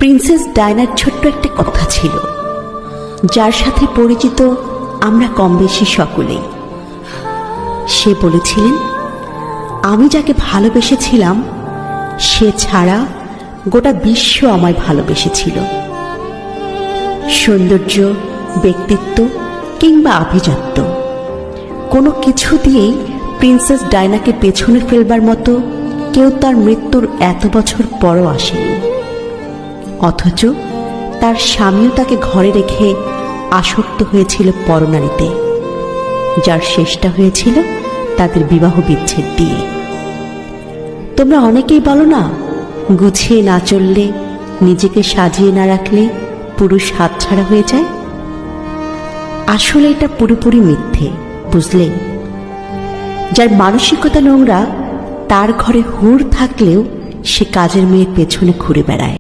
Princess ডায়নার ছোট্ট একটা কথা ছিল, যার সাথে পরিচিত আমরা কম বেশি সকলেই। সে বলেছিলেন, আমি যাকে ভালোবেসেছিলাম সে ছাড়া গোটা বিশ্ব আমায় ভালোবেসেছিল। সৌন্দর্য, ব্যক্তিত্ব কিংবা আভিজাত্য কোনো কিছু দিয়েই প্রিন্সেস ডায়নাকে পেছনে ফেলবার মতো কেউ তার মৃত্যুর এত বছর পরও আসেনি। অথচ তার স্বামীও তাকে ঘরে রেখে আসক্ত হয়েছিল পরনারীতে, যার শেষটা হয়েছিল তাদের বিবাহ বিচ্ছেদ দিয়ে। তোমরা অনেকেই বলো না, গুছিয়ে না চললে, নিজেকে সাজিয়ে না রাখলে পুরুষ হাতছাড়া হয়ে যায়। আসলে এটা পুরোপুরি মিথ্যে, বুঝলে? যার মানসিকতা নোংরা তার ঘরে হুড় থাকলেও সে কাজের মেয়ের পেছনে ঘুরে বেড়ায়।